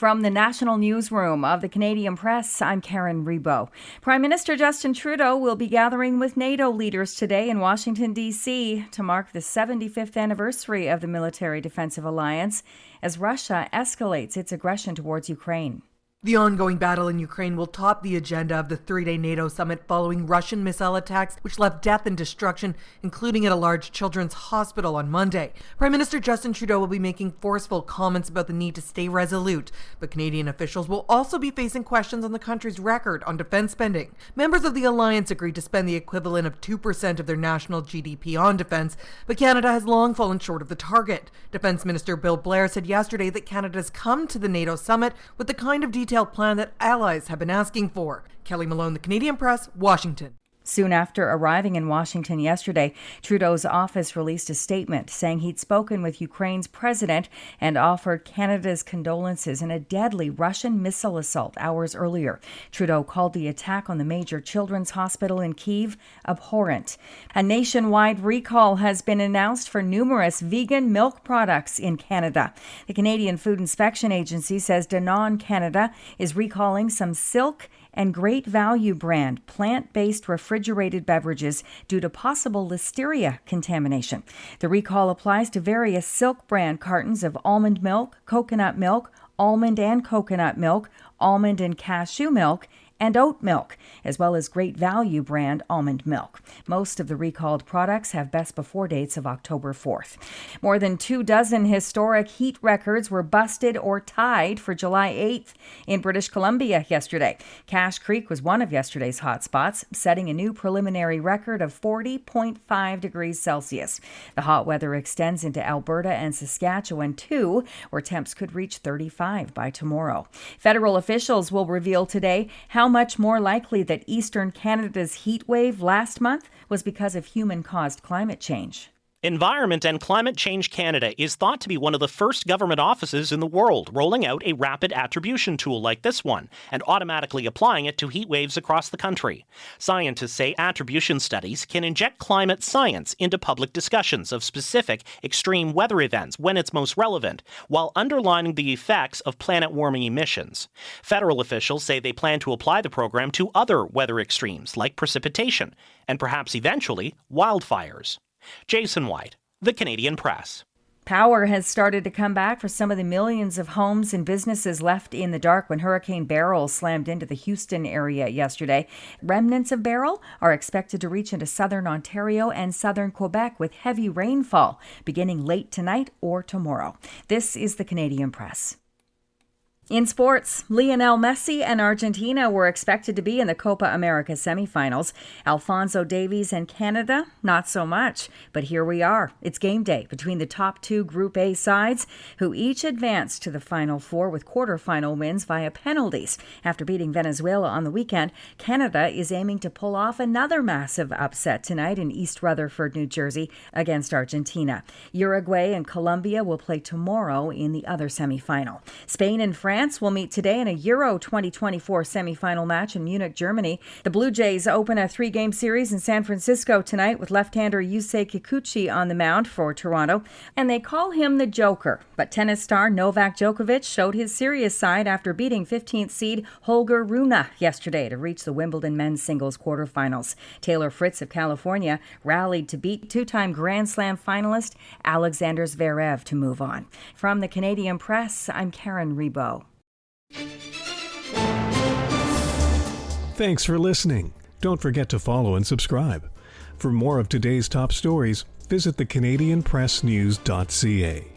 From the National Newsroom of the Canadian Press, I'm Karen Rebo. Prime Minister Justin Trudeau will be gathering with NATO leaders today in Washington, D.C. to mark the 75th anniversary of the Military Defensive Alliance as Russia escalates its aggression towards Ukraine. The ongoing battle in Ukraine will top the agenda of the three-day NATO summit following Russian missile attacks, which left death and destruction, including at a large children's hospital on Monday. Prime Minister Justin Trudeau will be making forceful comments about the need to stay resolute, but Canadian officials will also be facing questions on the country's record on defense spending. Members of the alliance agreed to spend the equivalent of 2% of their national GDP on defense, but Canada has long fallen short of the target. Defense Minister Bill Blair said yesterday that Canada has come to the NATO summit with the kind of detailed plan that allies have been asking for. Kelly Malone, the Canadian Press, Washington. Soon after arriving in Washington yesterday, Trudeau's office released a statement saying he'd spoken with Ukraine's president and offered Canada's condolences in a deadly Russian missile assault hours earlier. Trudeau called the attack on the major children's hospital in Kyiv abhorrent. A nationwide recall has been announced for numerous vegan milk products in Canada. The Canadian Food Inspection Agency says Danone Canada is recalling some Silk and Great Value brand plant-based refrigerated beverages due to possible listeria contamination. The recall applies to various Silk brand cartons of almond milk, coconut milk, almond and coconut milk, almond and cashew milk, and oat milk, as well as Great Value brand almond milk. Most of the recalled products have best before dates of October 4th. More than 24 historic heat records were busted or tied for July 8th in British Columbia yesterday. Cache Creek was one of yesterday's hot spots, setting a new preliminary record of 40.5 degrees Celsius. The hot weather extends into Alberta and Saskatchewan too, where temps could reach 35 by tomorrow. Federal officials will reveal today how much more likely that eastern Canada's heat wave last month was because of human-caused climate change. Environment and Climate Change Canada is thought to be one of the first government offices in the world rolling out a rapid attribution tool like this one and automatically applying it to heat waves across the country. Scientists say attribution studies can inject climate science into public discussions of specific extreme weather events when it's most relevant, while underlining the effects of planet-warming emissions. Federal officials say they plan to apply the program to other weather extremes like precipitation and perhaps eventually wildfires. Jason White, the Canadian Press. Power has started to come back for some of the millions of homes and businesses left in the dark when Hurricane Beryl slammed into the Houston area yesterday. Remnants of Beryl are expected to reach into southern Ontario and southern Quebec with heavy rainfall beginning late tonight or tomorrow. This is the Canadian Press. In sports, Lionel Messi and Argentina were expected to be in the Copa America semifinals. Alphonso Davies and Canada, not so much. But here we are. It's game day between the top two Group A sides, who each advanced to the Final Four with quarterfinal wins via penalties. After beating Venezuela on the weekend, Canada is aiming to pull off another massive upset tonight in East Rutherford, New Jersey, against Argentina. Uruguay and Colombia will play tomorrow in the other semifinal. Spain and France will meet today in a Euro 2024 semifinal match in Munich, Germany. The Blue Jays open a 3-game series in San Francisco tonight with left-hander Yusei Kikuchi on the mound for Toronto, and they call him the Joker. But tennis star Novak Djokovic showed his serious side after beating 15th seed Holger Rune yesterday to reach the Wimbledon men's singles quarterfinals. Taylor Fritz of California rallied to beat two-time Grand Slam finalist Alexander Zverev to move on. From the Canadian Press, I'm Karen Rebo. Thanks for listening. Don't forget to follow and subscribe. For more of today's top stories, visit thecanadianpressnews.ca.